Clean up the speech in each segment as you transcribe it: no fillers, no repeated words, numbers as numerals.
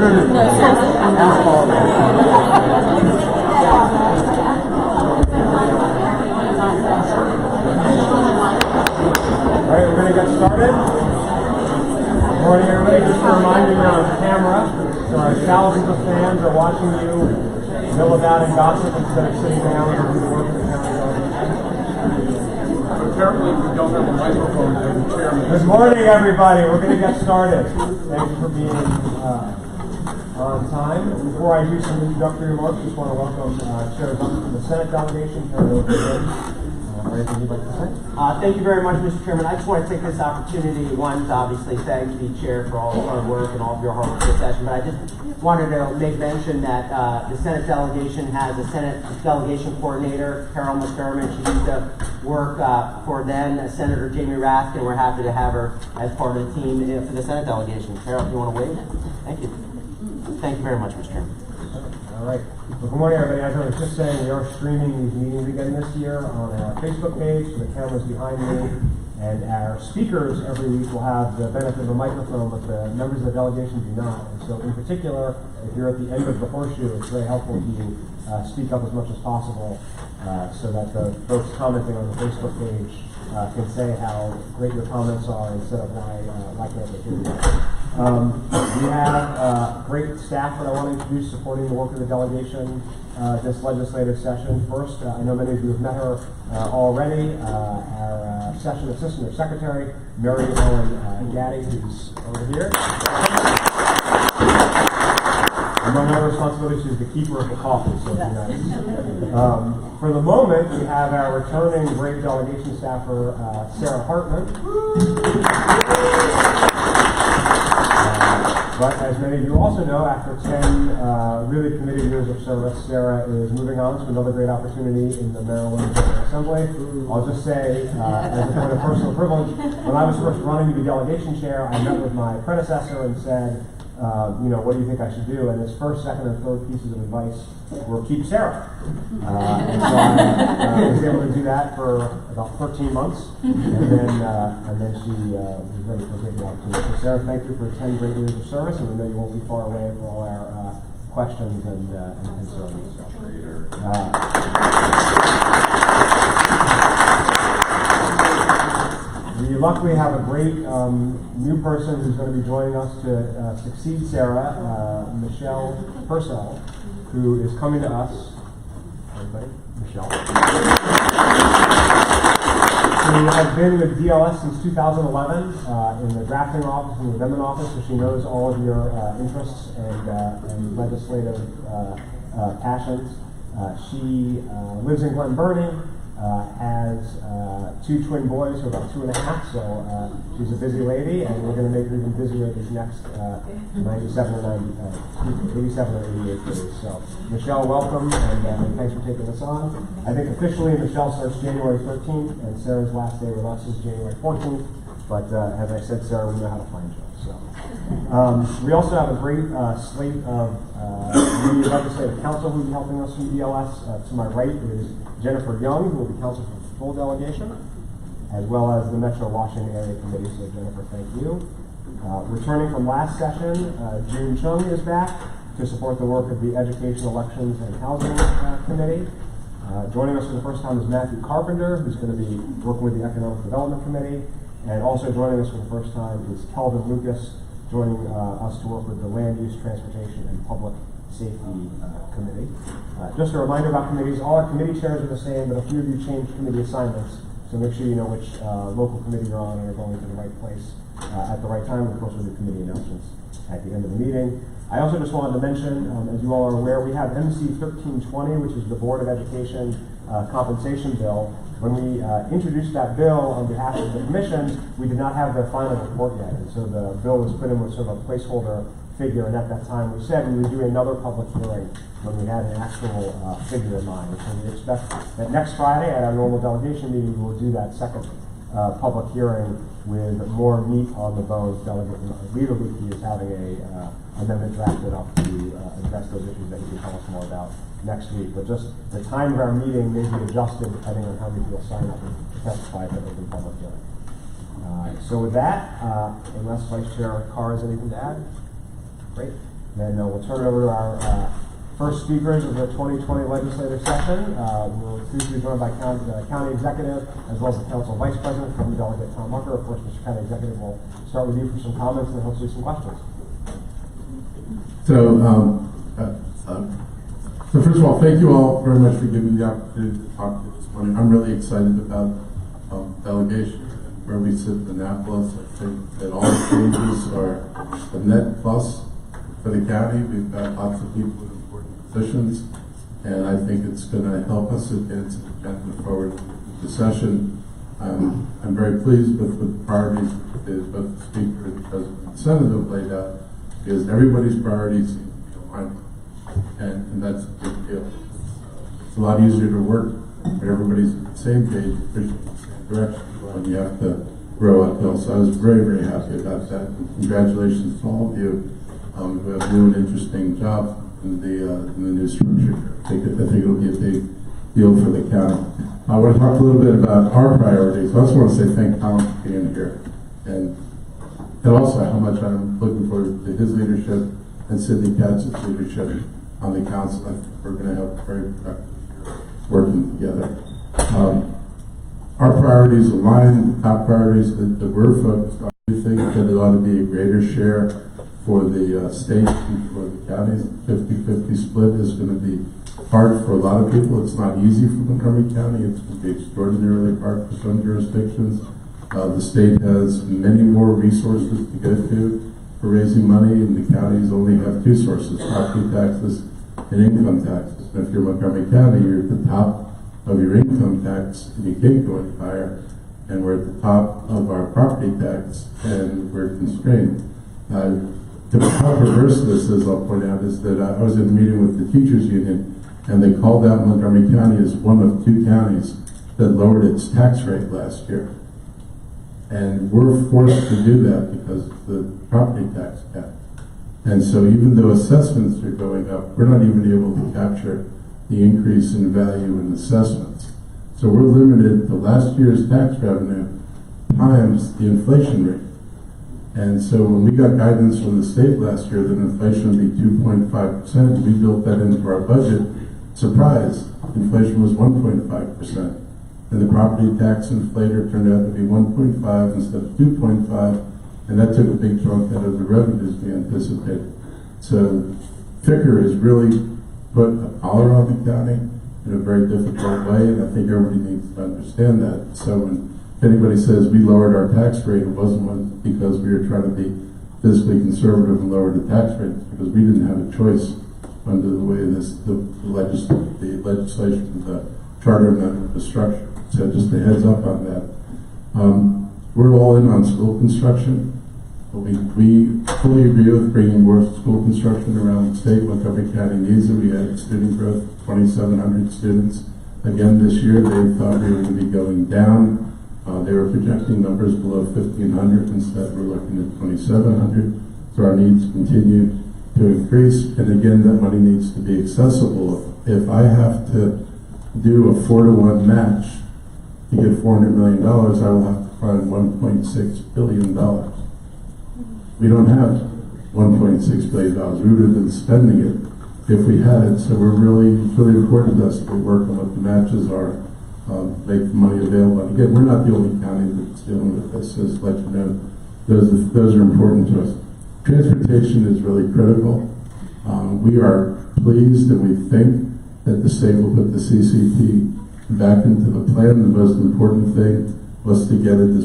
Alright, we're going to get started. Good morning, everybody. Just a reminder, you're on camera, so our thousands of fans are watching you mill about and gossip instead of sitting down and doing work in the county government. Apparently, we don't have a microphone there, the chairman. Good morning, everybody. We're going to get started. Thank you for being on time. Before I do some introductory remarks, I just want to welcome Chair Duncan from the Senate Delegation. Anything you'd like to say? Thank you very much, Mr. Chairman. I just want to take this opportunity, one, to obviously thank the chair for all the hard work and all of your hard work this session, but I just wanted to make mention that the Senate delegation has a Senate delegation coordinator, Carol Montgomery. She used to work for then Senator Jamie Raskin. We're happy to have her as part of the team for the Senate delegation. Carol, if you want to wave? Thank you. Thank you very much, Mr. Chairman. All right. Well, good morning, everybody. As I was just saying, we are streaming these meetings again this year on our Facebook page, so the cameras behind me, and our speakers every week will have the benefit of a microphone, but the members of the delegation do not. And so, in particular, if you're at the end of the horseshoe, it's very helpful if you speak up as much as possible, so that the folks commenting on the Facebook page can say how great your comments are instead of why can't they hear you. We have great staff that I want to introduce supporting the work of the delegation this legislative session. First, I know many of you have met her already. Our session assistant or secretary, Mary Ellen Gaddy, who's over here. Among other responsibilities, she's the keeper of the coffee, so it'd be nice. For the moment, we have our returning great delegation staffer, Sarah Hartman. But as many of you also know, after 10 really committed years of service, Sarah is moving on to another great opportunity in the Maryland General Assembly. I'll just say, as a point of personal privilege, when I was first running to be delegation chair, I met with my predecessor and said, what do you think I should do? And his first, second, and third pieces of advice were keep Sarah. And so I was able to do that for about 13 months, and then she was ready for a big opportunity. So Sarah, thank you for 10 great years of service, and we know you won't be far away for all our questions and concerns. We luckily have a great new person who's going to be joining us to succeed Sarah, Michelle Purcell, who is coming to us. Everybody, Michelle. She has been with DLS since 2011 in the drafting office and the amendment office, so she knows all of your interests and legislative passions. She lives in Glen Burnie. Has 2 twin boys who are about 2 and a half, so she's a busy lady, and we're going to make her even busier these next 87 or 88 days. So, Michelle, welcome, and thanks for taking us on. I think officially Michelle starts January 13th, and Sarah's last day with us is January 14th, but as I said, Sarah, we know how to find you. So, we also have a great slate of new legislative counsel who will be helping us from DLS. To my right is Jennifer Young, who will be counsel for the full delegation, as well as the Metro Washington Area Committee. So Jennifer, thank you. Returning from last session, June Chung is back to support the work of the Education, Elections, and Housing Committee. Joining us for the first time is Matthew Carpenter, who's going to be working with the Economic Development Committee. And also joining us for the first time is Kelvin Lucas, joining us to work with the Land Use, Transportation, and Public Safety Committee. Just a reminder about committees, all our committee chairs are the same, but a few of you changed committee assignments, so make sure you know which local committee you're on and are going to the right place at the right time. And of course, we'll do committee announcements at the end of the meeting. I also just wanted to mention, as you all are aware, we have MC 1320, which is the Board of Education compensation bill. When we introduced that bill on behalf of the commission, we did not have the final report yet, and so the bill was put in with sort of a placeholder figure, and at that time we said we would do another public hearing when we had an actual figure in mind. So we expect that next Friday at our normal delegation meeting, we will do that second public hearing with more meat on the bones. Delegate Leader Lukey is having a amendment drafted up to address those issues that he can tell us more about next week. But just the time of our meeting may be adjusted depending on how many people sign up and testify at the open public hearing. So with that, unless Vice Chair Carr has anything to add, great. Then we'll turn it over to our first speakers of the 2020 legislative session. We're pleased to be joined by the county executive as well as the council vice president from Delegate Tom Mucker. Of course, Mr. County Executive will start with you for some comments and hopefully some questions. So first of all, thank you all very much for giving me the opportunity to talk to you this morning. I'm really excited about delegation, where we sit in Annapolis. I think that all the changes are a net plus for the county. We've got lots of people in important positions, and I think it's going to help us advance the agenda forward with the session. I'm very pleased with the priorities that both the Speaker and the President and the Senate have laid out, because everybody's priorities seem to be aligned, and that's a big deal. It's a lot easier to work when everybody's on the same page, pushing in the same direction, when you have to grow uphill. So I was very, very happy about that. And congratulations to all of you who have new and interesting jobs in the new structure. I think it'll be a big deal for the county. I want to talk a little bit about our priorities. I also want to say thank Tom for being here, and also how much I'm looking forward to his leadership and Sidney Katz's leadership on the council. I think we're going to have a very productive year working together. Our priorities align, the top priorities that we're focused on. We think that it ought to be a greater share for the state and for the counties. 50-50 split is going to be hard for a lot of people. It's not easy for Montgomery County. It's going to be extraordinarily hard for some jurisdictions. The state has many more resources to go to for raising money, and the counties only have two sources: property taxes and income taxes. And if you're Montgomery County, you're at the top of your income tax, and you can't go any higher. And we're at the top of our property tax, and we're constrained. How perverse this is, I'll point out, is that I was in a meeting with the teachers union, and they called out Montgomery County as one of two counties that lowered its tax rate last year. And we're forced to do that because of the property tax cap. And so even though assessments are going up, we're not even able to capture the increase in value in assessments. So we're limited to last year's tax revenue times the inflation rate. And so when we got guidance from the state last year that inflation would be 2.5%, we built that into our budget. Surprise, inflation was 1.5%. And the property tax inflator turned out to be 1.5 instead of 2.5, and that took a big chunk out of the revenues we anticipated. So FICR has really put a collar on the county in a very difficult way, and I think everybody needs to understand that. So when anybody says we lowered our tax rate, it wasn't because we were trying to be fiscally conservative and lower the tax rate, because we didn't have a choice under the way the legislation, the charter amendment was structured. So just a heads up on that. We're all in on school construction. We fully agree with bringing more school construction around the state. Montgomery County needs it. We had student growth, 2,700 students. Again, this year they thought we were going to be going down. They were projecting numbers below 1,500. Instead, we're looking at 2,700. So our needs continue to increase. And again, that money needs to be accessible. If I have to do a 4-to-1 match to get $400 million, I will have to find $1.6 billion. We don't have $1.6 billion. We would have been spending it if we had it. So it's really important to us that we work on what the matches are, make the money available. And again, we're not the only county that's dealing with this. Just to let you know, those are important to us. Transportation is really critical. We are pleased and we think that the state will put the CCP back into the plan. The most important thing was to get it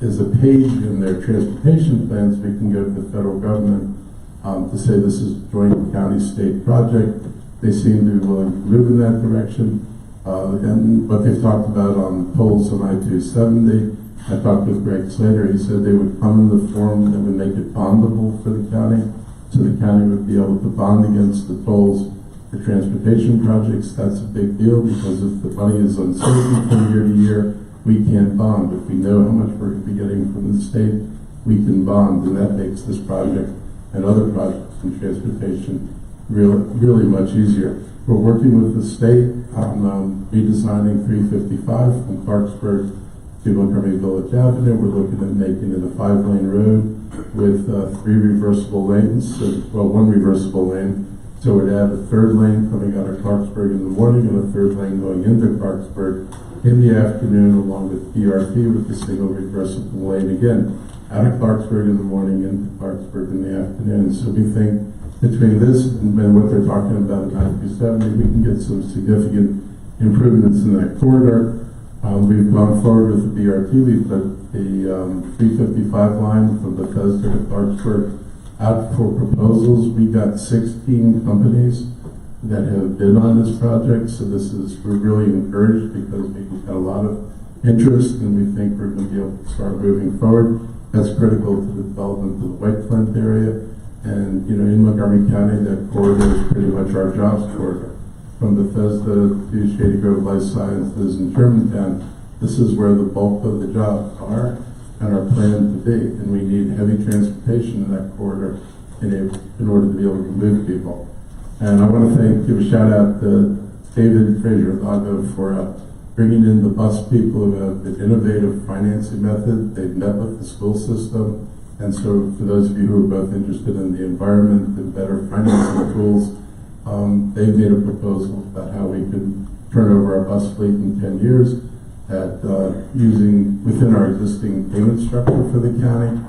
as a page in their transportation plans. We can go to the federal government to say this is a joint county-state project. They seem to be willing to move in that direction. And what they've talked about on tolls on I-270, I talked with Greg Slater. He said they would come in the form that would make it bondable for the county, so the county would be able to bond against the tolls for transportation projects. That's a big deal, because if the money is uncertain from year to year, we can't bond. If we know how much we're going to be getting from the state, we can bond, and that makes this project and other projects in transportation really much easier. We're working with the state on redesigning 355 from Clarksburg to Montgomery Village Avenue. We're looking at making it a 5-lane road with 3 reversible lanes, well, 1 reversible lane. So it would add a 3rd lane coming out of Clarksburg in the morning and a 3rd lane going into Clarksburg in the afternoon, along with BRT with the single reversible lane again, out of Clarksburg in the morning into Clarksburg in the afternoon. So we think between this and what they're talking about at 9270, we can get some significant improvements in that corridor. We've gone forward with the BRT. We put the 355 line from Bethesda to Clarksburg out for proposals. We got 16 companies that have bid on this project, so we're really encouraged because we've got a lot of interest and we think we're going to be able to start moving forward. That's critical to the development of the White Flint area. And, in Montgomery County, that corridor is pretty much our jobs corridor. From Bethesda to Shady Grove Life Sciences and Germantown, this is where the bulk of the jobs are and are planned to be. And we need heavy transportation in that corridor in order to be able to move people. And I want to give a shout out to David Fraser-Lago for bringing in the bus people who have an innovative financing method. They've met with the school system. And so for those of you who are both interested in the environment and better financing tools, they've made a proposal about how we could turn over our bus fleet in 10 years at using within our existing payment structure for the county.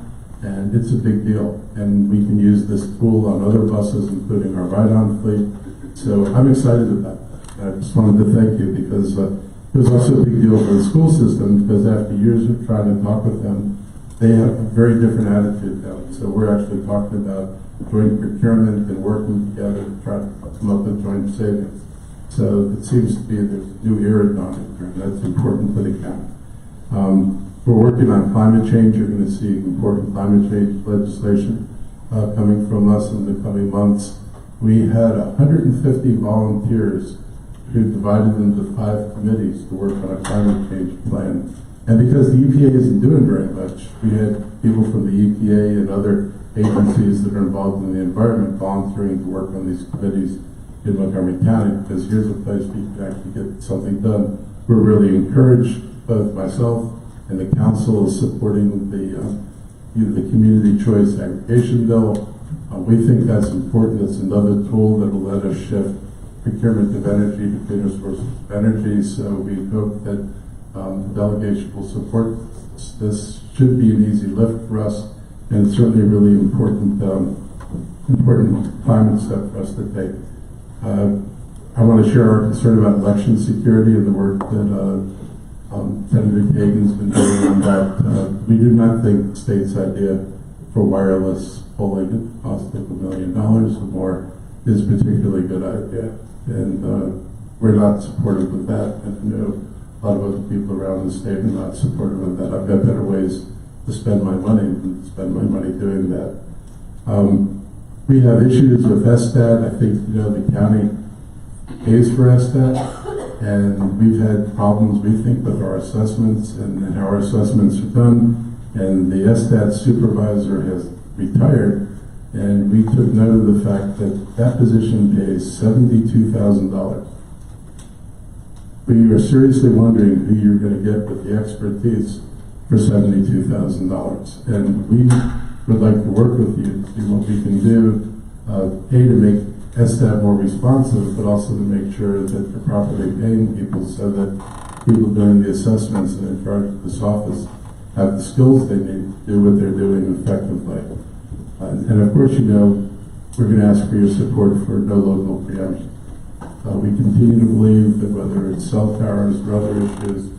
And it's a big deal. And we can use this tool on other buses, including our ride-on fleet. So I'm excited about that. I just wanted to thank you because it was also a big deal for the school system because after years of trying to talk with them, they have a very different attitude now. So we're actually talking about joint procurement and working together to try to come up with joint savings. So it seems to be the new era dawning, and that's important for the county. We're working on climate change. You're going to see important climate change legislation coming from us in the coming months. We had 150 volunteers who divided into 5 committees to work on a climate change plan. And because the EPA isn't doing very much, we had people from the EPA and other agencies that are involved in the environment volunteering to work on these committees in Montgomery County, because here's a place we can actually get something done. We're really encouraged, both myself and the council is supporting the community choice aggregation bill. We think that's important. It's another tool that will let us shift procurement of energy to cleaner sources of energy. So we hope that the delegation will support this. This should be an easy lift for us, and it's certainly a really important climate step for us to take. I want to share our concern about election security and the work that Senator Kagan's been doing on that. We do not think the state's idea for wireless polling at the cost of $1 million or more is a particularly good idea. And we're not supportive of that. And I know a lot of other people around the state are not supportive of that. I've got better ways to spend my money than to spend my money doing that. We have issues with SSTAT. I think, the county pays for SSTAT. And we've had problems, we think, with our assessments and how our assessments are done. And the SSTAT supervisor has retired. And we took note of the fact that that position pays $72,000. We are seriously wondering who you're going to get with the expertise for $72,000. And we would like to work with you to see what we can do, A, to make SSTAT more responsive, but also to make sure that they're properly paying people so that people doing the assessments and in charge of this office have the skills they need to do what they're doing effectively. And of course, we're going to ask for your support for no local preemption. We continue to believe that whether it's cell towers or other issues,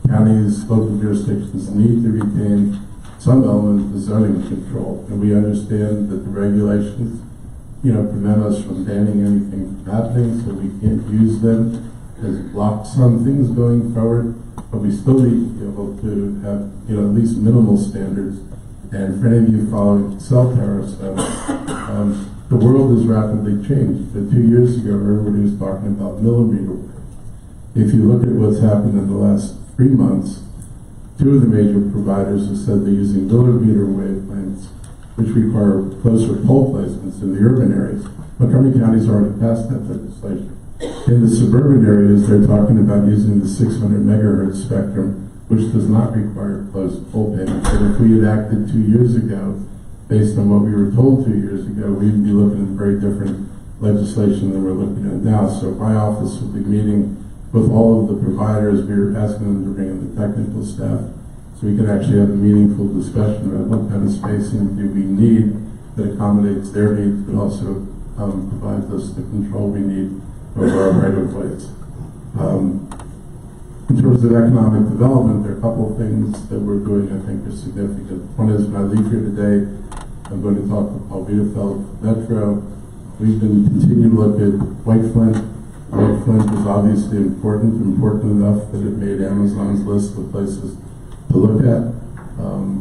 counties, local jurisdictions need to retain some element of the zoning control. And we understand that the regulations, prevent us from banning anything from happening, so we can't use them as blocks on things going forward. But we still need to be able to have, at least minimal standards. And for any of you following cell tower stuff, the world has rapidly changed. 2 years ago, everybody was talking about millimeter wave. If you look at what's happened in the last 3 months, 2 of the major providers have said they're using millimeter wavelengths, which require closer pole placements in the urban areas. Montgomery County's already passed that legislation. In the suburban areas, they're talking about using the 600 megahertz spectrum, which does not require full payments. And if we had acted 2 years ago, based on what we were told 2 years ago, we'd be looking at very different legislation than we're looking at now. So my office will be meeting with all of the providers. We're asking them to bring in the technical staff so we can actually have a meaningful discussion about what kind of spacing do we need that accommodates their needs, but also provides us the control we need over our right-of-ways. In terms of economic development, there are a couple of things that we're doing I think are significant. One is when I leave here today, I'm going to talk to Paul Bielefeld Metro. We've been continuing to look at White Flint. White Flint is obviously important enough that it made Amazon's list of places to look at.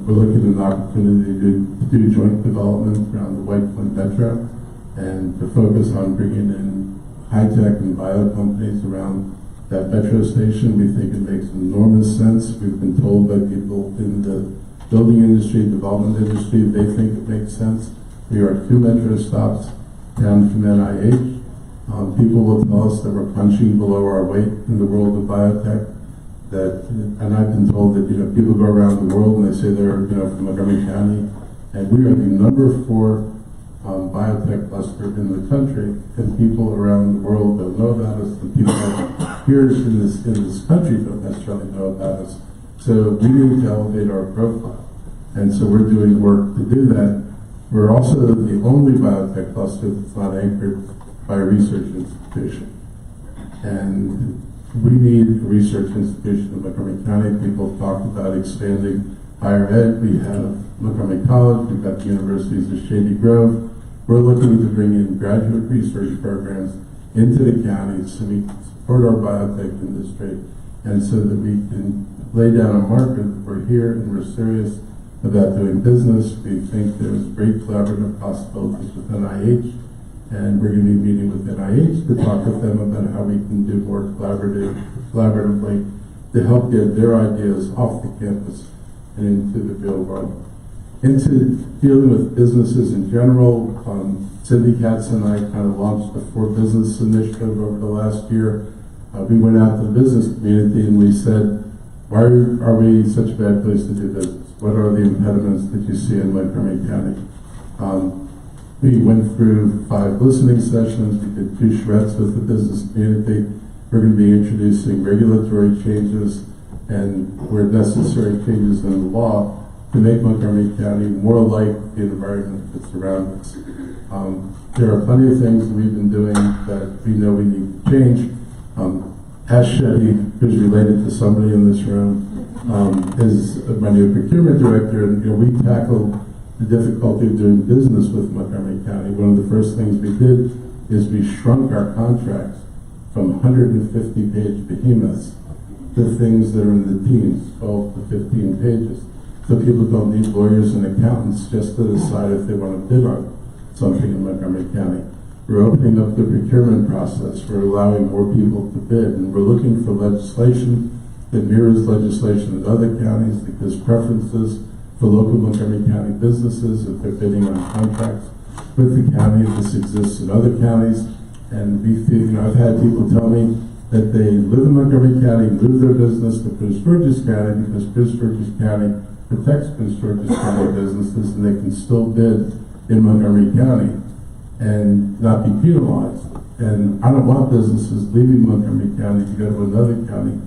We're looking at an opportunity to do joint development around the White Flint Metro and to focus on bringing in high-tech and bio companies around that metro station. We think it makes enormous sense. We've been told by people in the building industry, development industry, they think it makes sense. We are 2 metro stops down from NIH. People will tell us that we're punching below our weight in the world of biotech. And I've been told that people go around the world and they say they're from Montgomery County, and we are the number 4 biotech cluster in the country, and people around the world don't know about us. The people here in this country don't necessarily know about us. So we need to elevate our profile, and so we're doing work to do that. We're also the only biotech cluster that's not anchored by a research institution, and we need a research institution in Montgomery County. People have talked about expanding higher ed. We have Montgomery College. We've got the universities of Shady Grove. We're looking to bring in graduate research programs into the county so we can support our biotech industry and so that we can lay down a marker that we're here and we're serious about doing business. We think there's great collaborative possibilities with NIH, and we're going to be meeting with NIH to talk with them about how we can do more collaboratively to help get their ideas off the campus and into the real world. Into dealing with businesses in general, Cindy Katz and I kind of launched the 4 Business Initiative over the last year. We went out to the business community and we said, why are we such a bad place to do business? What are the impediments that you see in Montgomery County? We went through 5 listening sessions. We did 2 shreds with the business community. We're going to be introducing regulatory changes and, where necessary, changes in the law to make Montgomery County more like the environment that surrounds us. There are plenty of things that we've been doing that we know we need to change. Ash Shetty, who's related to somebody in this room, is my new procurement director, and we tackled the difficulty of doing business with Montgomery County. One of the first things we did is we shrunk our contracts from 150-page behemoths to things that are in the teens, 12 to 15 pages. So people don't need lawyers and accountants just to decide if they want to bid on something in Montgomery County. We're opening up the procurement process. We're allowing more people to bid, and we're looking for legislation that mirrors legislation in other counties because preferences for local Montgomery County businesses, if they're bidding on contracts with the county, this exists in other counties. And we feel, I've had people tell me that they live in Montgomery County, move their business to Prince George's County because Prince George's County protects Prince George's County businesses, and they can still bid in Montgomery County and not be penalized. And I don't want businesses leaving Montgomery County to go to another county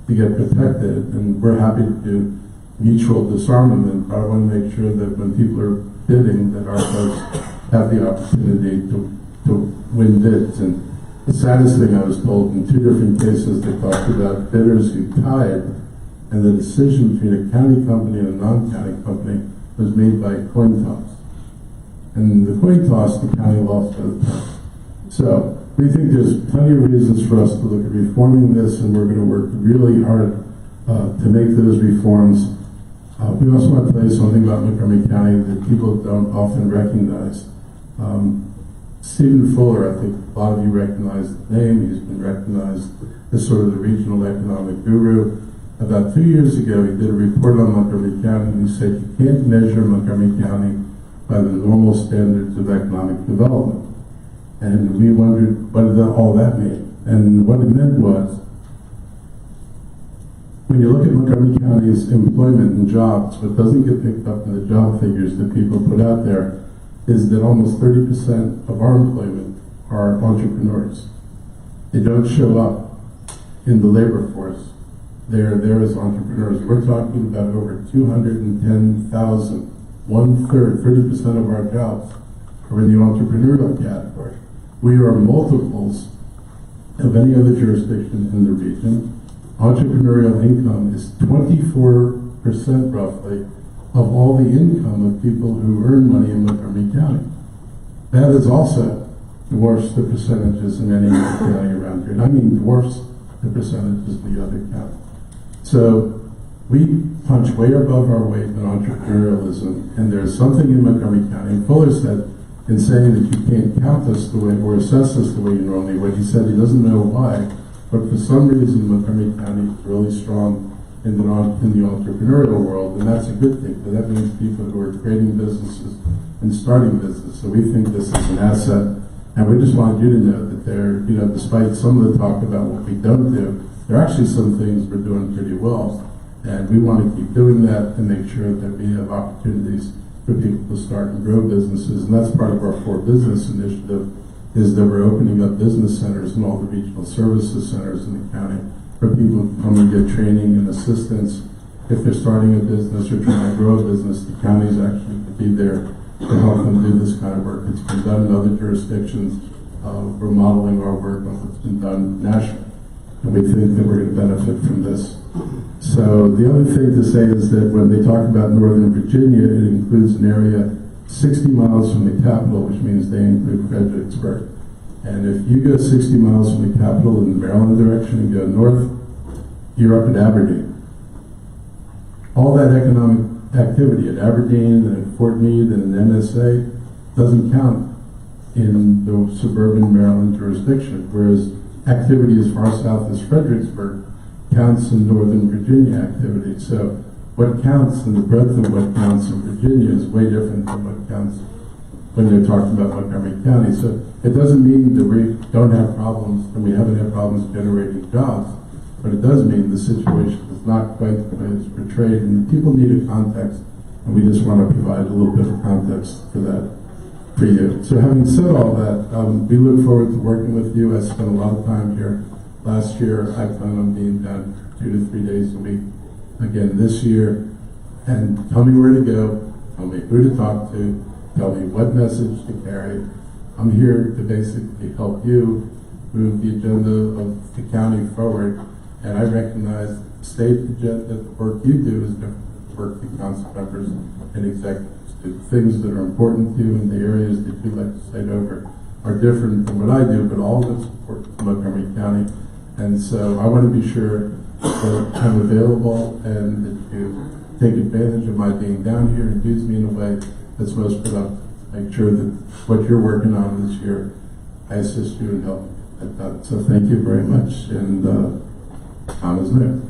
to get protected, and we're happy to do mutual disarmament, but I want to make sure that when people are bidding, that our folks have the opportunity to win bids. And the saddest thing I was told in 2 different cases, they talked about bidders who tied, and the decision between a county company and a non-county company was made by a coin toss. And the coin toss, the county lost both times. So we think there's plenty of reasons for us to look at reforming this, and we're going to work really hard to make those reforms. We also want to tell you something about Montgomery County that people don't often recognize. Stephen Fuller, I think a lot of you recognize the name. He's been recognized as sort of the regional economic guru. About 2 years ago, he did a report on Montgomery County, and he said you can't measure Montgomery County by the normal standards of economic development. And we wondered what did all that mean. And what it meant was when you look at Montgomery County's employment and jobs, what doesn't get picked up in the job figures that people put out there is that almost 30% of our employment are entrepreneurs. They don't show up in the labor force. They're there as entrepreneurs. We're talking about over 210,000, one-third, 30% of our jobs are in the entrepreneurial category. We are multiples of any other jurisdiction in the region. Entrepreneurial income is 24% roughly of all the income of people who earn money in Montgomery County. That is also dwarfs the percentages in any other county around here. And I mean dwarfs the percentages of the other county. So we punch way above our weight in entrepreneurialism, and there's something in Montgomery County, and Fuller said, in saying that you can't count us the way, or assess us the way you normally would. He said he doesn't know why, but for some reason Montgomery County is really strong in the entrepreneurial world, and that's a good thing, because that means people who are creating businesses and starting business. So we think this is an asset, and we just want you to know that there, despite some of the talk about what we don't do, there are actually some things we're doing pretty well, and we want to keep doing that and make sure that we have opportunities for people to start and grow businesses. And that's part of our core business initiative, is that we're opening up business centers in all the regional services centers in the county for people to come and get training and assistance. If they're starting a business or trying to grow a business, the county's actually to be there to help them do this kind of work. It's been done in other jurisdictions. We're modeling our work on what's been done nationally, and we think that we're going to benefit from this. So the other thing to say is that when they talk about Northern Virginia, it includes an area 60 miles from the capital, which means they include Fredericksburg. And if you go 60 miles from the capital in the Maryland direction and go north, you're up at Aberdeen. All that economic activity at Aberdeen and at Fort Meade and in NSA doesn't count in the suburban Maryland jurisdiction, whereas activity as far south as Fredericksburg counts in Northern Virginia activity. So what counts and the breadth of what counts in Virginia is way different from what counts when they're talking about Montgomery County. So it doesn't mean that we don't have problems and we haven't had problems generating jobs, but it does mean the situation is not quite the way it's portrayed, and people need a context, and we just want to provide a little bit of context for that for you. So having said all that, we look forward to working with you. I spent a lot of time here last year. I plan on being down 2 to 3 days a week again this year. And tell me where to go, tell me who to talk to, tell me what message to carry. I'm here to basically help you move the agenda of the county forward. And I recognize the state agenda, the work you do is different than the work the council members and executives do. Things that are important to you in the areas that you legislate over are different than what I do, but all of it's important to Montgomery County. And so I want to be sure that I'm available and that you take advantage of my being down here and use me in a way that's most productive. Make sure that what you're working on this year, I assist you and help you at that. So thank you very much, and Tom is there.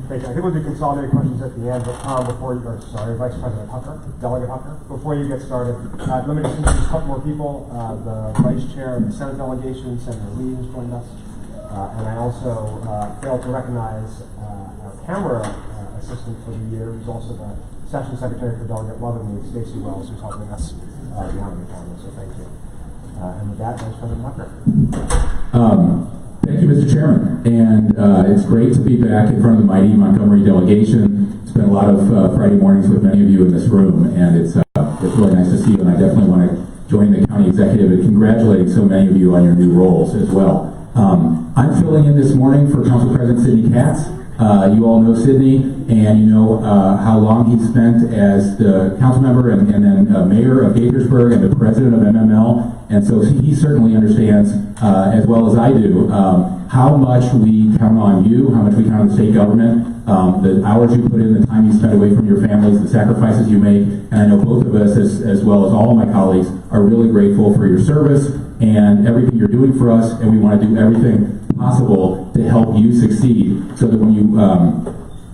Thank you. I think we'll do consolidated questions at the end, but Tom, Vice President Hucker, Delegate Hucker, before you get started, let me just introduce a couple more people. The Vice Chair of the Senate Delegation, Senator Lee, has joined us. And I also failed to recognize our camera assistant for the year, who's also the Session Secretary for Delegate Loving, Stacey Wells, who's helping us behind the camera, so thank you. And with that, Vice President Hucker. Thank you, Mr. Chairman, and it's great to be back in front of the mighty Montgomery delegation. Spent a lot of Friday mornings with many of you in this room, and it's really nice to see you, and I definitely want to join the county executive in congratulating so many of you on your new roles as well. I'm filling in this morning for Council President Sidney Katz. You all know Sidney, and you know how long he spent as the council member and then mayor of Gaithersburg and the president of MML. And so he certainly understands, as well as I do, how much we count on you, how much we count on the state government, the hours you put in, the time you spend away from your families, the sacrifices you make. And I know both of us, as well as all of my colleagues, are really grateful for your service and everything you're doing for us, and we want to do everything possible to help you succeed so that when you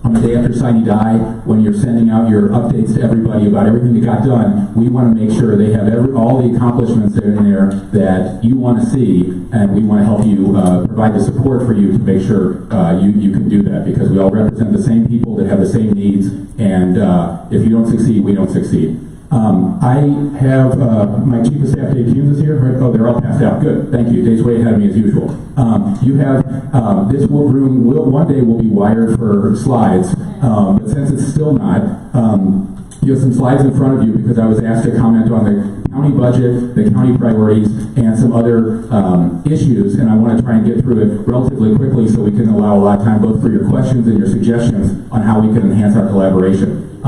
on the day after sine die, when you're sending out your updates to everybody about everything that got done, we want to make sure they have all the accomplishments in there that you want to see, and we want to help you provide the support for you to make sure you can do that, because we all represent the same people that have the same needs, and if you don't succeed, we don't succeed. I have my Chief of Staff, Dave Humes, is here. Right? Oh, they're all passed out. Good. Thank you. Dave's way ahead of me as usual. You have this room one day will be wired for slides, but since it's still not, you have some slides in front of you because I was asked to comment on the county budget, the county priorities, and some other issues, and I want to try and get through it relatively quickly so we can allow a lot of time both for your questions and your suggestions on how we can enhance our collaboration.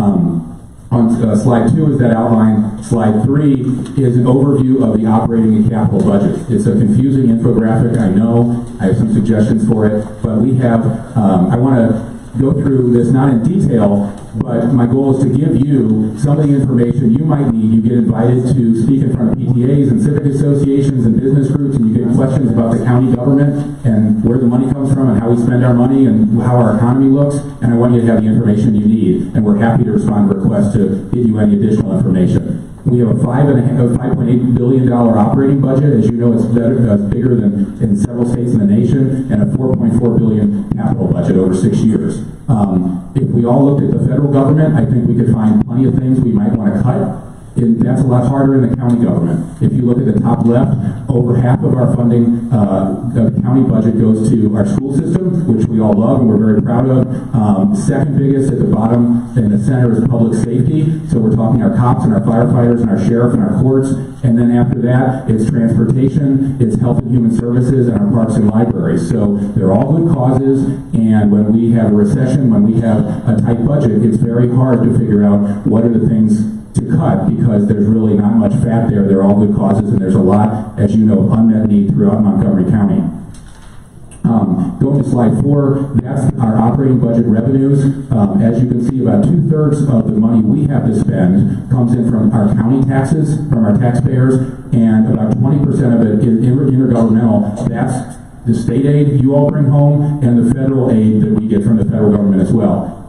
On slide 2 is that outline. Slide 3 is an overview of the operating and capital budget. It's a confusing infographic, I know. I have some suggestions for it, but we have, I want to go through this not in detail, but my goal is to give you some of the information you might need. You get invited to speak in front of PTAs and civic associations and business groups, and you get questions about the county government and where the money comes from and how we spend our money and how our economy looks, and I want you to have the information you need, and we're happy to respond to requests to give you any additional information. We have a $5.8 billion operating budget. As you know, it's bigger than in several states in the nation, and a $4.4 billion capital budget over 6 years. If we all looked at the federal government, I think we could find plenty of things we might want to cut. That's a lot harder in the county government. If you look at the top left, over half of our funding, the county budget goes to our school system, which we all love and we're very proud of. Second biggest at the bottom in the center is public safety. So we're talking our cops and our firefighters and our sheriff and our courts. And then after that, it's transportation, it's health and human services, and our parks and libraries. So they're all good causes, and when we have a recession, when we have a tight budget, it's very hard to figure out what are the things to cut, because there's really not much fat there. They're all good causes, and there's a lot, as you know, of unmet need throughout Montgomery County. Going to slide 4, that's our operating budget revenues. As you can see, about 2/3 of the money we have to spend comes in from our county taxes, from our taxpayers, and about 20% of it is intergovernmental. That's the state aid you all bring home and the federal aid that we get from the federal government as well,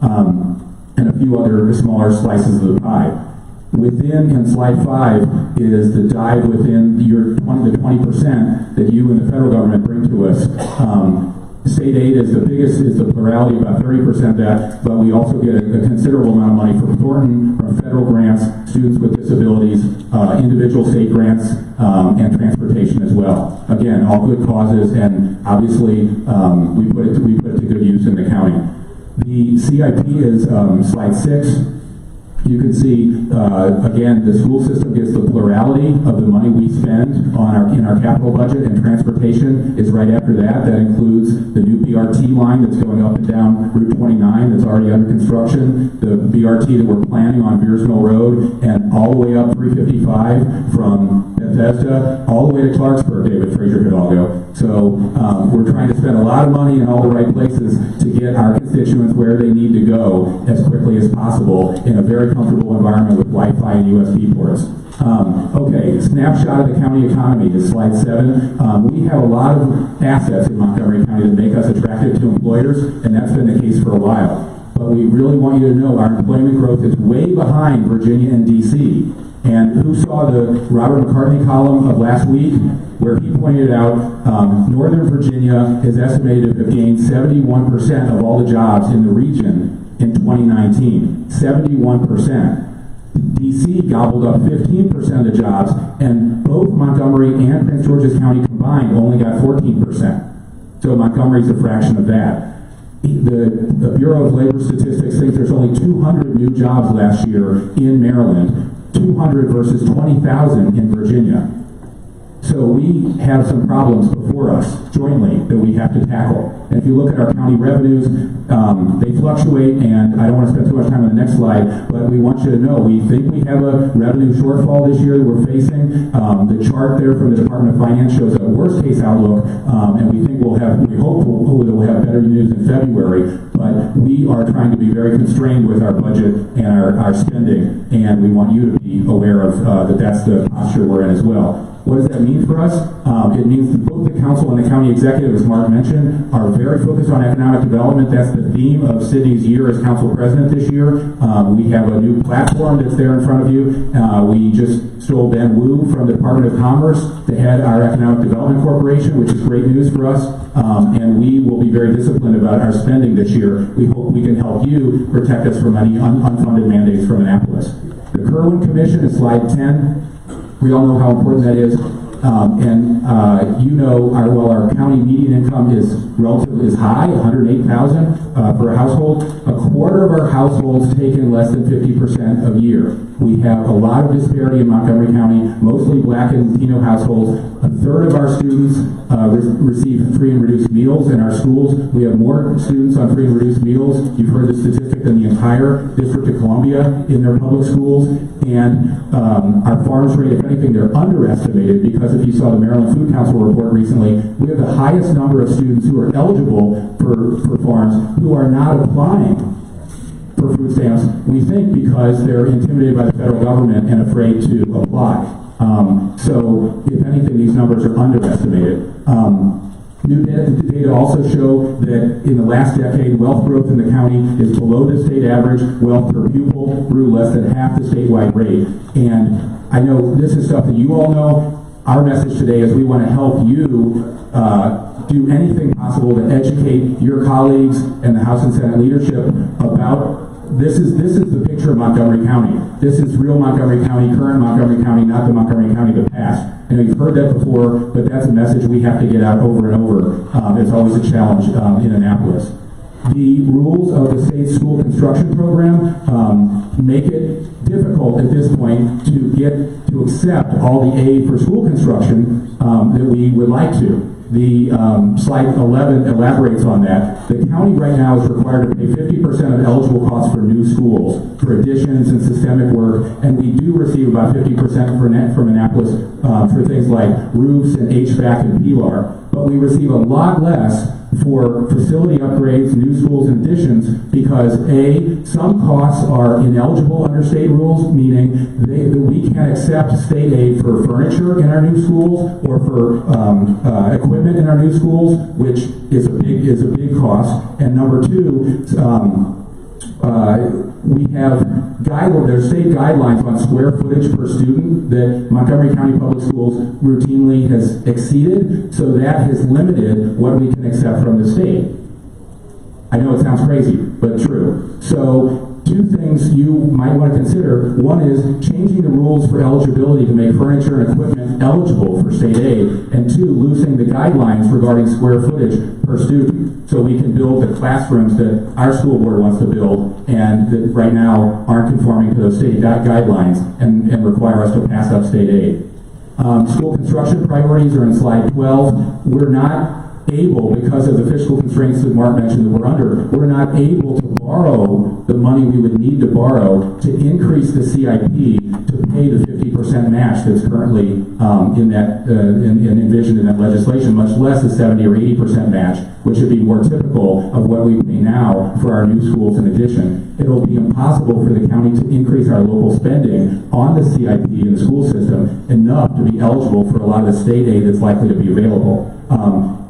and a few other smaller slices of the pie. Within, in slide 5, is the dive within your 20% that you and the federal government bring to us. State aid is the biggest, is the plurality, about 30% of that, but we also get a considerable amount of money from Thornton, from federal grants, students with disabilities, individual state grants, and transportation as well. Again, all good causes, and obviously we put it to good use in the county. The CIP is slide 6. You can see, again, the school system gets the plurality of the money we spend in our capital budget, and transportation is right after that. That includes the new BRT line that's going up and down Route 29 that's already under construction, the BRT that we're planning on Beers Mill Road, and all the way up 355 from Bethesda all the way to Clarksburg, David Fraser Hidalgo. So we're trying to spend a lot of money in all the right places to get our constituents where they need to go as quickly as possible in a very comfortable environment with Wi-Fi and USB ports. Okay, snapshot of the county economy is slide 7. We have a lot of assets in Montgomery County that make us attractive to employers, and that's been the case for a while. But we really want you to know our employment growth is way behind Virginia and D.C. And who saw the Robert McCartney column of last week, where he pointed out Northern Virginia is estimated to have gained 71% of all the jobs in the region in 2019. 71%. D.C. gobbled up 15% of the jobs, and both Montgomery and Prince George's County combined only got 14%. So Montgomery's a fraction of that. The Bureau of Labor Statistics thinks there's only 200 new jobs last year in Maryland, 200 versus 20,000 in Virginia. So we have some problems before us jointly that we have to tackle. And if you look at our county revenues, they fluctuate, and I don't want to spend too much time on the next slide, but we want you to know we think we have a revenue shortfall this year that we're facing. The chart there from the Department of Finance shows a worst case outlook, and we think we hope we'll have better news in February, but we are trying to be very constrained with our budget and our spending, and we want you to be aware of that's the posture we're in as well. What does that mean for us? It means that both the council and the county executive, as Mark mentioned, are very focused on economic development. That's the theme of Sydney's year as council president this year. We have a new platform that's there in front of you. We just stole Ben Wu from the Department of Commerce to head our Economic Development Corporation, which is great news for us. And we will be very disciplined about our spending this year. We hope we can help you protect us from any unfunded mandates from Annapolis. The Kerwin Commission is slide 10. We all know how important that is. You know, our county median income is relatively high, $108,000 per household. A quarter of our households take in less than 50% a year. We have a lot of disparity in Montgomery County, mostly Black and Latino households. A third of our students receive free and reduced meals in our schools. We have more students on free and reduced meals. You've heard the statistic than the entire District of Columbia in their public schools. And our farms rate, if anything, they're underestimated, because if you saw the Maryland Food Council report recently, we have the highest number of students who are eligible for farms who are not applying for food stamps, we think because they're intimidated by the federal government and afraid to apply. So, if anything, these numbers are underestimated. New data also show that in the last decade, wealth growth in the county is below the state average. Wealth per pupil grew less than half the statewide rate. And I know this is stuff that you all know. Our message today is we want to help you do anything possible to educate your colleagues and the House and Senate leadership about this is the picture of Montgomery County. This is real Montgomery County, current Montgomery County, not the Montgomery County of the past. I know you've heard that before, but that's a message we have to get out over and over. It's always a challenge in Annapolis. The rules of the state school construction program make it difficult at this point to accept all the aid for school construction that we would like to. The slide 11 elaborates on that. The county right now is required to pay 50% of eligible costs for new schools, for additions and systemic work, and we do receive about 50% from Annapolis for things like roofs and HVAC and PLAR, but we receive a lot less for facility upgrades, new schools, and additions because A, some costs are ineligible under state rules, meaning that we can't accept state aid for furniture in our new schools or for equipment in our new schools, which is a big cost. And number two, we have there's state guidelines on square footage per student that Montgomery County Public Schools routinely has exceeded, so that has limited what we can accept from the state. I know it sounds crazy, but true. So, two things you might want to consider. One is changing the rules for eligibility to make furniture and equipment eligible for state aid, and two, loosening the guidelines regarding square footage per student so we can build the classrooms that our school board wants to build and that right now aren't conforming to those state guidelines and require us to pass up state aid. School construction priorities are in slide 12. We're not able, because of the fiscal constraints that Mark mentioned that we're under, we're not able to borrow the money we would need to borrow to increase the CIP to pay the 50% match that's currently envisioned in that legislation, much less the 70 or 80% match, which would be more typical of what we pay now for our new schools in addition. It'll be impossible for the county to increase our local spending on the CIP in the school system enough to be eligible for a lot of the state aid that's likely to be available.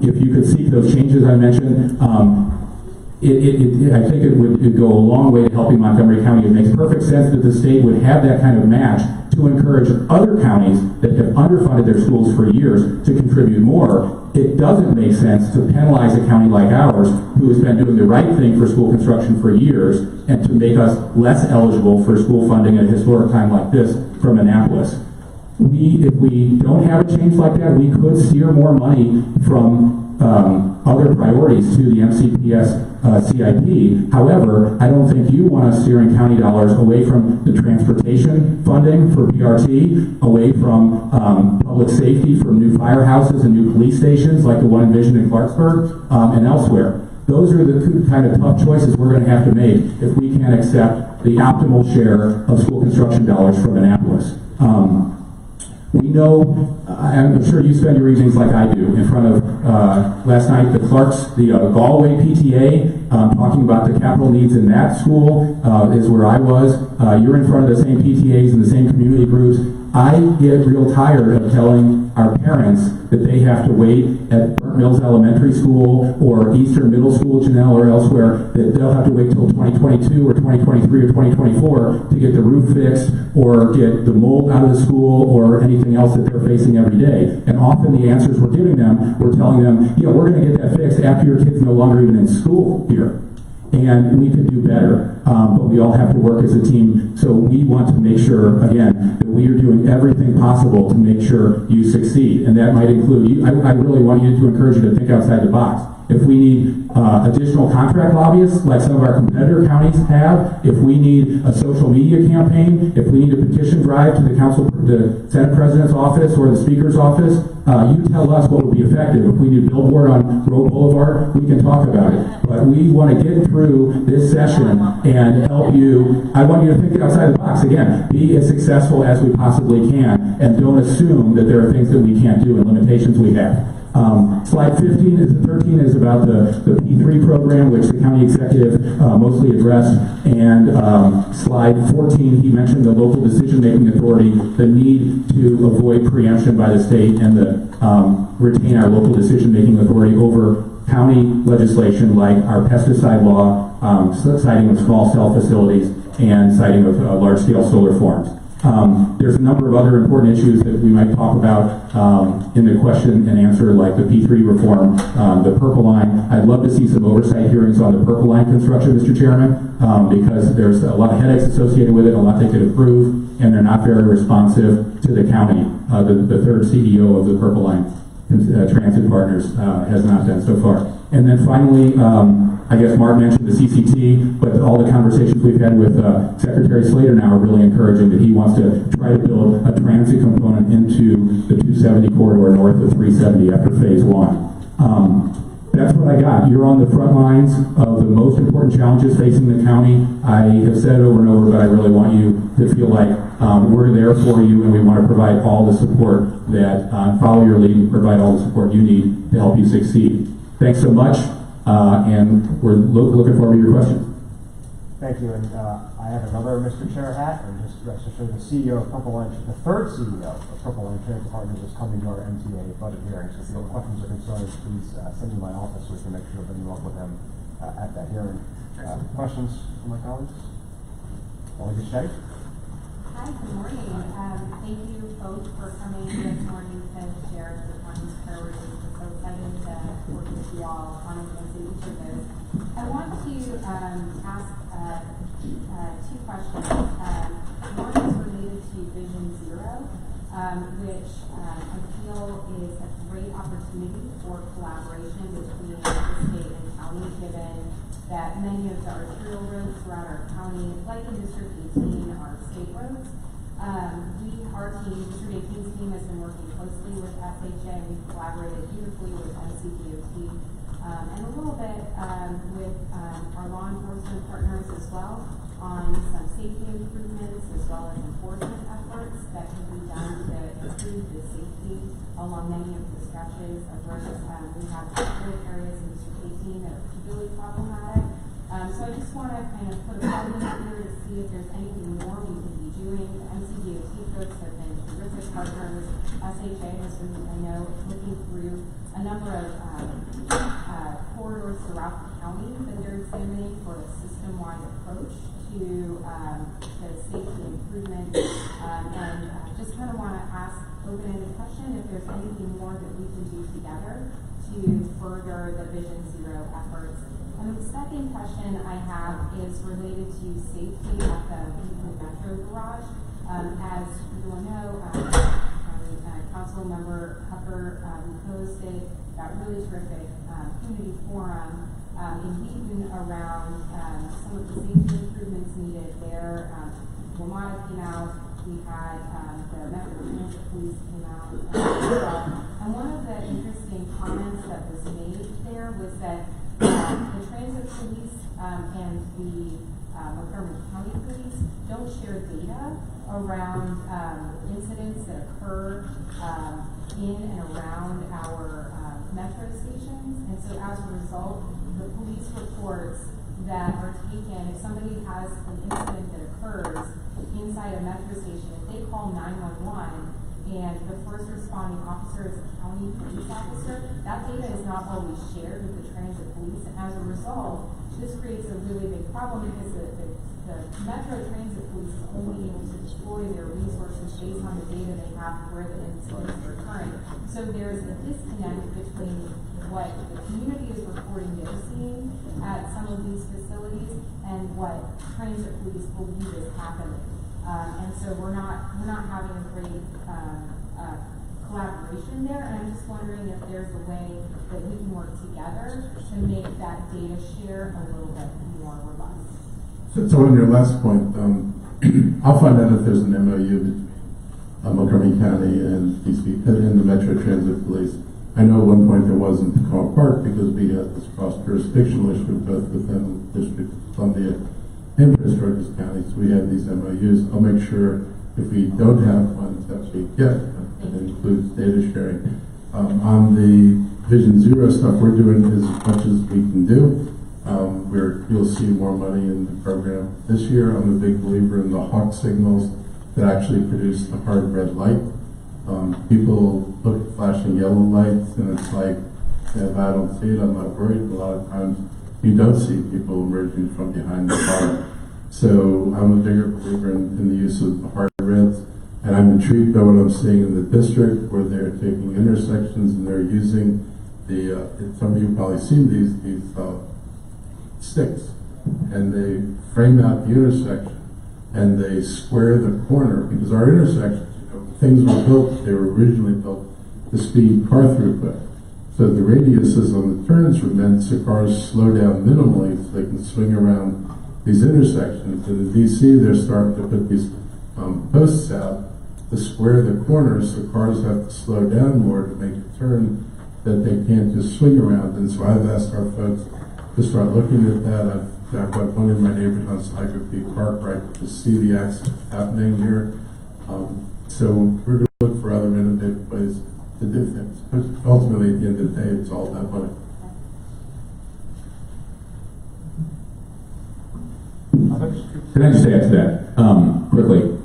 If you could seek those changes I mentioned, I think it would go a long way to helping Montgomery County. It makes perfect sense that the state would have that kind of match to encourage other counties that have underfunded their schools for years to contribute more. It doesn't make sense to penalize a county like ours, who has been doing the right thing for school construction for years, and to make us less eligible for school funding at a historic time like this from Annapolis. If we don't have a change like that, we could steer more money from other priorities to the MCPS CIP. However, I don't think you want us steering county dollars away from the transportation funding for PRT, away from public safety, from new firehouses and new police stations like the one envisioned in Clarksburg and elsewhere. Those are the kind of tough choices we're going to have to make if we can't accept the optimal share of school construction dollars from Annapolis. We know, I'm sure you spend your evenings like I do in front of, last night, the Galway PTA, talking about the capital needs in that school is where I was. You're in front of the same PTAs and the same community groups. I get real tired of telling our parents that they have to wait at Burnt Mills Elementary School or Eastern Middle School, Janelle, or elsewhere, that they'll have to wait till 2022 or 2023 or 2024 to get the roof fixed or get the mold out of the school or anything else that they're facing every day. And often the answers we're giving them, we're telling them, we're going to get that fixed after your kid's no longer even in school here. And we could do better, but we all have to work as a team. So we want to make sure, again, that we are doing everything possible to make sure you succeed. And that might include, I really want you to encourage you to think outside the box. If we need additional contract lobbyists, like some of our competitor counties have, if we need a social media campaign, if we need a petition drive to the Senate President's office or the Speaker's office, you tell us what would be effective. If we need a billboard on Road Boulevard, we can talk about it. But we want to get through this session and help you. I want you to think outside the box. Again, be as successful as we possibly can, and don't assume that there are things that we can't do and limitations we have. Slide 15 and 13 is about the P3 program, which the county executive mostly addressed, and slide 14, he mentioned the local decision-making authority, the need to avoid preemption by the state and retain our local decision-making authority over county legislation like our pesticide law, citing of small cell facilities, and citing of large-scale solar farms. There's a number of other important issues that we might talk about in the question and answer, like the P3 reform, the Purple Line. I'd love to see some oversight hearings on the Purple Line construction, Mr. Chairman, because there's a lot of headaches associated with it, a lot they could improve, and they're not very responsive to the county. The third CEO of the Purple Line Transit Partners has not been so far. And then finally, I guess Mark mentioned the CCT, but all the conversations we've had with Secretary Slater now are really encouraging that he wants to try to build a transit component into the 270 corridor north of 370 after phase one. That's what I got. You're on the front lines of the most important challenges facing the county. I have said it over and over, but I really want you to feel like we're there for you, and we want to provide all the support that, follow your lead and provide all the support you need to help you succeed. Thanks so much, and we're looking forward to your questions. Thank you, and I have another Mr. Chair hat, and just rest assured the CEO of Purple Line, the third CEO of Purple Line Transit Partners is coming to our MTA budget hearing. So if you have questions or concerns, please send me my office so we can make sure that you up with them at that hearing. Questions from my colleagues? Delegate Shetty? Hi, good morning. Thank you both for coming this morning to share the county's priorities. We're so excited to work with you all on advancing each of those. I want to ask two questions. One is related to Vision Zero, which I feel is a great opportunity for collaboration between the state and county, given that many of the arterial roads throughout our county, like in District 18, are state roads. Our team, District 18's team, has been working closely with SHA. We've collaborated beautifully with NCDOT, and a little bit with our law enforcement partners as well on some safety improvements as well as enforcement efforts that can be done to improve the safety along many of the stretches of roads. We have particular areas in District 18 that are particularly problematic. So I just want to kind of put a button in here to see if there's anything more we can be doing. The NCDOT folks have been terrific partners. SHA has been, I know, looking through a number of corridors throughout the county that they're examining for a system-wide approach to safety improvement. And just kind of want to ask open-ended question if there's anything more that we can do together to further the Vision Zero efforts. And the second question I have is related to safety at the Beacon Metro Garage. As you all know, Council Member Hucker hosted that really terrific community forum in Beacon around some of the safety improvements needed there. WMATA came out. We had the Metro Transit Police came out as well. And one of the interesting comments that was made there was that the transit police and the Montgomery County Police don't share data around incidents that occur in and around our metro stations. And so as a result, the police reports that are taken, if somebody has an incident that occurs inside a metro station, if they call 911 and the first responding officer is a county police officer. That data is not always shared with the transit police, and as a result, this creates a really big problem because the Metro Transit Police is only able to deploy their resources based on the data they have where the incidents are occurring. So there's a disconnect between what the community is reporting they're seeing at some of these facilities and what transit police believe is happening. And so we're not having a great collaboration there, and I'm just wondering if there's a way that we can work together to make that data share a little bit more robust. So on your last point, I'll find out if there's an MOU between Montgomery County and DC and the Metro Transit Police. I know at one point there was in Tacoma Park because we had this cross-jurisdictional issue both within the District of Columbia and Prince George's County, so we have these MOUs. I'll make sure if we don't have one that we get, it includes data sharing. On the Vision Zero stuff, we're doing as much as we can do. You'll see more money in the program this year. I'm a big believer in the hawk signals that actually produce the hard red light. People look at flashing yellow lights and it's like, if I don't see it, I'm not worried. A lot of times you don't see people emerging from behind the car. So I'm a bigger believer in the use of the hard reds. And I'm intrigued by what I'm seeing in the district where they're taking intersections and they're using some of you have probably seen these sticks, and they frame out the intersection and they square the corner because our intersections, things were built, they were originally built to speed car throughput. So the radiuses on the turns were meant so cars slow down minimally so they can swing around these intersections. And in DC, they're starting to put these posts out to square the corners so cars have to slow down more to make a turn that they can't just swing around. And so I've asked our folks to start looking at that. I've got one of my neighbors on Cycle Peak Park right to see the accident happening here. So we're going to look for other innovative ways to do things. But ultimately, at the end of the day, it's all about money. Can I just add to that quickly?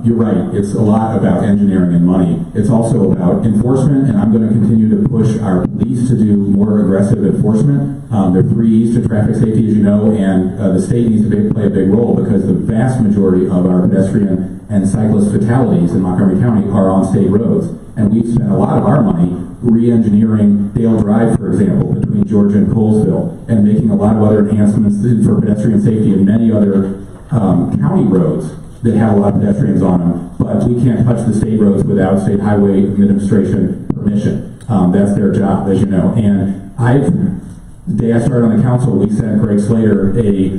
You're right. It's a lot about engineering and money. It's also about enforcement, and I'm going to continue to push our police to do more aggressive enforcement. There are 3 E's to traffic safety, as you know, and the state needs to play a big role because the vast majority of our pedestrian and cyclist fatalities in Montgomery County are on state roads. And we've spent a lot of our money re-engineering Dale Drive, for example, between Georgia and Colesville, and making a lot of other enhancements for pedestrian safety and many other county roads that have a lot of pedestrians on them, but we can't touch the state roads without State Highway Administration permission. That's their job, as you know. And the day I started on the council, we sent Greg Slater a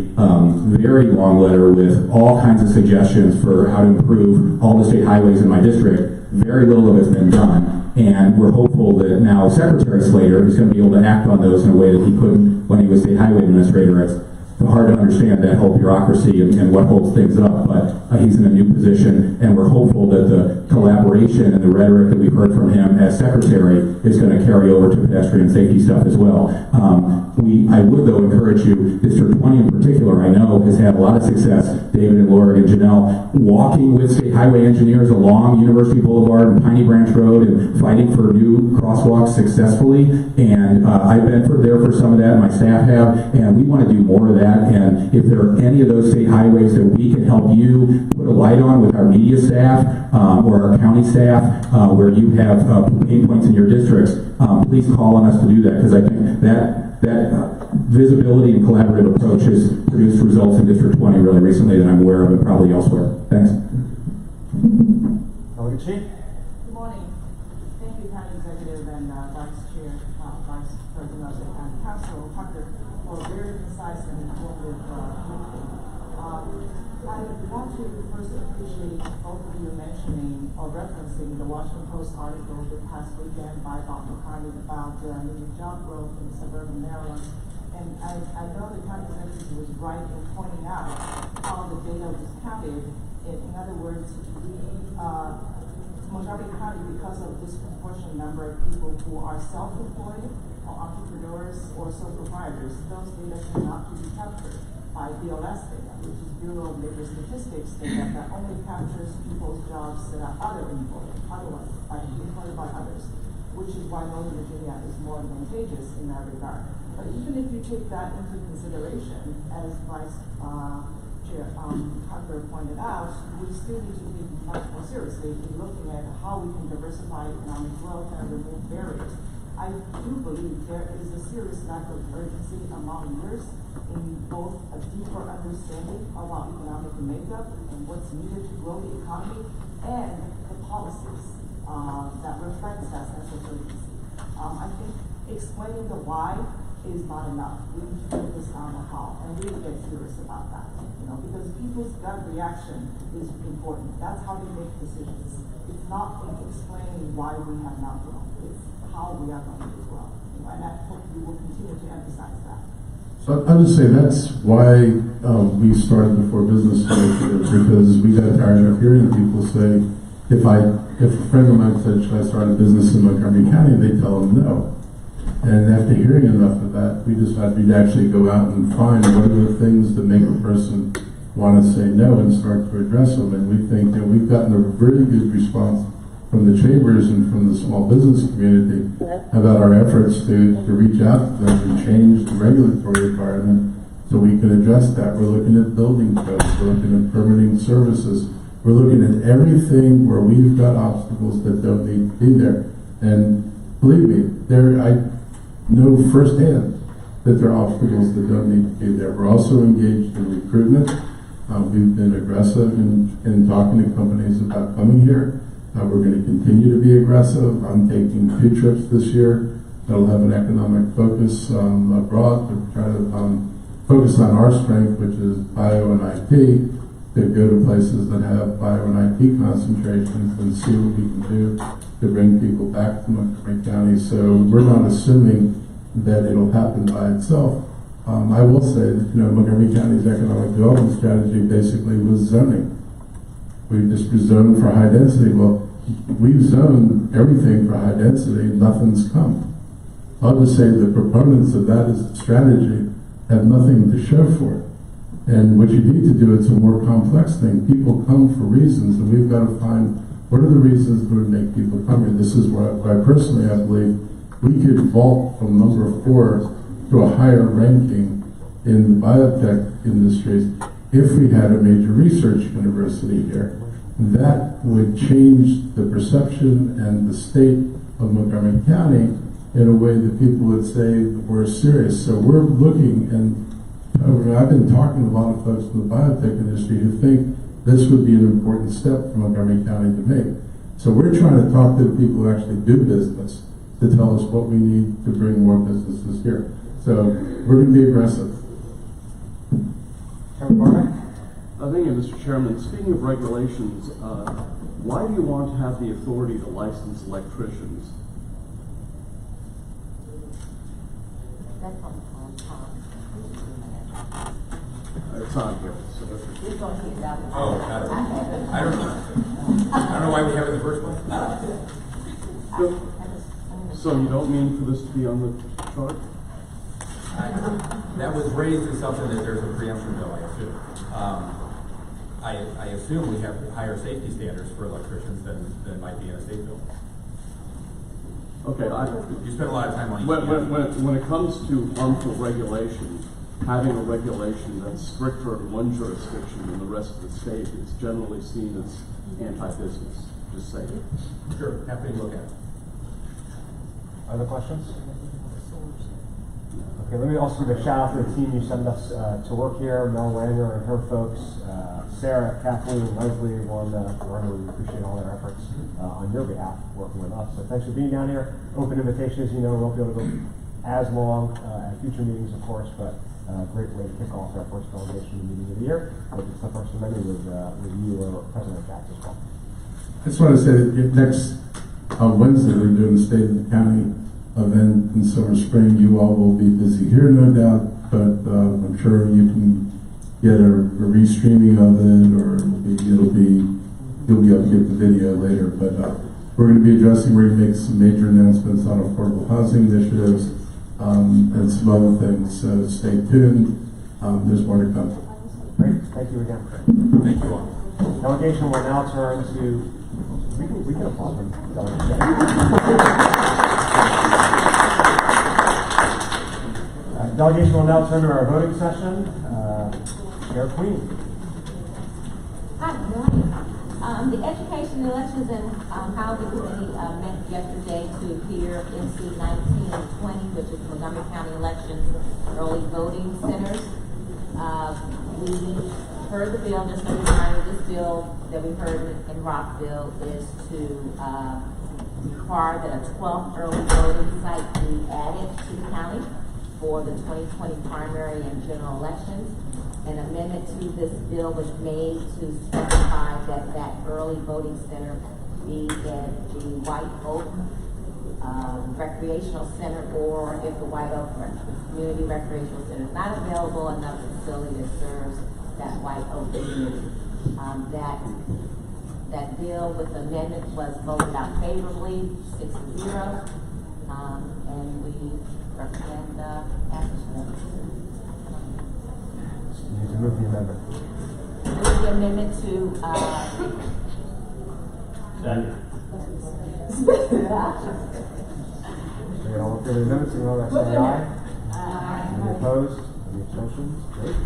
very long letter with all kinds of suggestions for how to improve all the state highways in my district. Very little of it's been done, and we're hopeful that now Secretary Slater is going to be able to act on those in a way that he couldn't when he was state highway administrator. It's hard to understand that whole bureaucracy and what holds things up, but he's in a new position, and we're hopeful that the collaboration and the rhetoric that we've heard from him as secretary is going to carry over to pedestrian safety stuff as well. I would, though, encourage you, District 20 in particular, I know, has had a lot of success, David and Laura and Janelle, walking with state highway engineers along University Boulevard and Piney Branch Road and fighting for new crosswalks successfully, and I've been there for some of that, my staff have, and we want to do more of that. And if there are any of those state highways that we can help you put a light on with our media staff or our county staff, where you have pain points in your districts, please call on us to do that, because I think that visibility and collaborative approach has produced results in District 20 really recently that I'm aware of and probably elsewhere. Thanks. Delegate. Good morning. Thank you, County Executive and Vice President of the County Council, Tucker, for a very concise and informative briefing. I want to first appreciate both of you mentioning or referencing the Washington Post article this past weekend by Bob McCartney about new job growth in suburban Maryland. And I know the county executive was right in pointing out how the data was counted. In other words, Montgomery County, because of this disproportionate number of people who are self-employed or entrepreneurs or sole proprietors, those data cannot be captured. by BLS data, which is Bureau of Labor Statistics data that only captures people's jobs that are otherwise employed by others, which is why Northern Virginia is more advantageous in that regard. But even if you take that into consideration, as Vice Chair Tucker pointed out, we still need to take much more seriously in looking at how we can diversify economic growth and remove barriers. I do believe there is a serious lack of urgency among leaders in both a deeper understanding of our economic makeup and what's needed to grow the economy and the policies that reflect that sense of urgency. I think explaining the why is not enough. We need to focus on the how and really get serious about that. Because people's gut reaction is important. That's how they make decisions. It's not in explaining why we have not grown. It's how we are going to grow. And I hope we will continue to emphasize that. So I would say that's why we started before business initiative, because we got tired of hearing people say, if a friend of mine said, should I start a business in Montgomery County, they tell them no. And after hearing enough of that, we decided we'd actually go out and find what are the things that make a person want to say no and start to address them. And we think that we've gotten a very good response from the chambers and from the small business community about our efforts to reach out to them and change the regulatory environment so we can address that. We're looking at building codes, we're looking at permitting services, we're looking at everything where we've got obstacles that don't need to be there. And believe me, I know firsthand that there are obstacles that don't need to be there. We're also engaged in recruitment. We've been aggressive in talking to companies about coming here. We're going to continue to be aggressive. I'm taking 2 trips this year that'll have an economic focus abroad to try to focus on our strength, which is bio and IP, to go to places that have bio and IP concentrations and see what we can do to bring people back to Montgomery County. So we're not assuming that it'll happen by itself. I will say that Montgomery County's economic development strategy basically was zoning. We just zoned for high density. Well, we've zoned everything for high density, nothing's come. I'll just say the proponents of that as a strategy have nothing to show for it. And what you need to do, it's a more complex thing. People come for reasons, and we've got to find what are the reasons that would make people come here. This is where I personally, I believe, we could vault from number 4 to a higher ranking in the biotech industries if we had a major research university here. That would change the perception and the state of Montgomery County in a way that people would say we're serious. So we're looking, and I've been talking to a lot of folks in the biotech industry who think this would be an important step for Montgomery County to make. So we're trying to talk to the people who actually do business to tell us what we need to bring more businesses here. So we're going to be aggressive. Chairman Barnett? Thank you, Mr. Chairman. Speaking of regulations, why do you want to have the authority to license electricians? It's on here. So Oh, got it. I don't know why we have it in the first place. So you don't mean for this to be on the chart? That was raised as something that there's a preemption bill, I assume. I assume we have higher safety standards for electricians than might be in a state bill. Okay. You spend a lot of time on When it comes to harmful regulation, having a regulation that's stricter in one jurisdiction than the rest of the state is generally seen as anti-business. Just saying. Sure, happy to look at it. Other questions? Okay, let me also give a shout out to the team you sent us to work here, Mel Langer and her folks, Sarah, Kathleen, Leslie, Wanda, we appreciate all their efforts on your behalf working with us. So thanks for being down here. Open invitation, as you know, we won't be able to go as long at future meetings, of course, but great way to kick off our first delegation meeting of the year. Hope it's the first of many with you or President Katz as well. I just want to say that next Wednesday we're doing the State of the County event in Silver Spring. You all will be busy here, no doubt, but I'm sure you can get a restreaming of it, or you'll be able to get the video later. But we're going to be addressing, we're going to make some major announcements on affordable housing initiatives and some other things. So stay tuned. there's more to come. Great, thank you again. Thank you all. Delegation will now turn to, we can applaud them. Delegation will now turn to our voting session. Chair Queen. Hi, good morning. The Education, Elections, and Housing Committee met yesterday to hear NC 1920, which is Montgomery County Elections Early Voting Centers. We heard the bill, just a reminder, this bill that we heard in Rockville is to require that a 12th early voting site be added to the county for the 2020 primary and general elections. An amendment to this bill was made to specify that that early voting center be at the White Oak Recreational Center, or if the White Oak Community Recreational Center is not available, another facility that serves that White Oak community. That bill with the amendment was voted out favorably, 6-0, and we recommend passage of it. You need to move the amendment. Move the amendment to, Okay, all in favor of the amendment, signal by saying aye. Any opposed? Any abstentions? Great.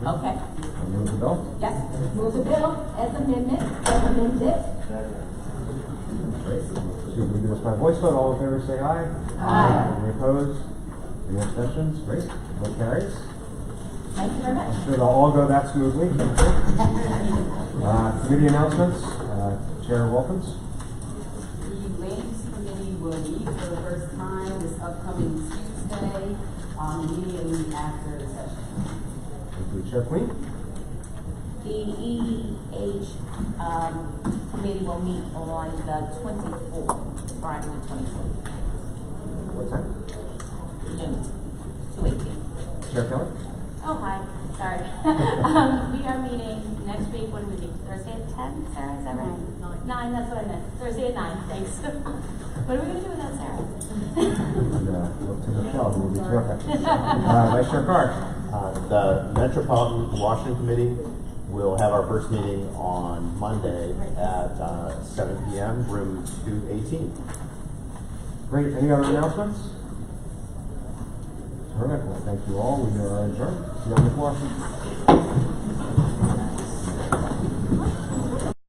okay, I'll move the bill. yes, move the bill as amended. Great. Excuse me, we do this by voice vote. All in favor say aye. Aye. Any opposed? Any abstentions? Great. Vote carries. Thank you very much. I'm sure they'll all go that smoothly. Committee announcements. Chair Wolfens. The Lands Committee will meet for the first time this upcoming Tuesday, immediately after the session. Thank you, Chair Queen. The EDH committee will meet on the 24th, Friday the 24th, What time? June 2/18. Chair Kelly. Oh, hi, sorry. We are meeting next week, when we meet, Thursday at 10, Sarah, is that right? 9, that's what I meant, Thursday at 9, thanks. What are we gonna do without Sarah? And, look to Michelle, who will be terrific. Vice Chair Carr. The Metropolitan Washington Committee will have our first meeting on Monday at 7 p.m., room 218. Great. Any other announcements? Terrific. Well, thank you all. We are adjourned. See you on the floor.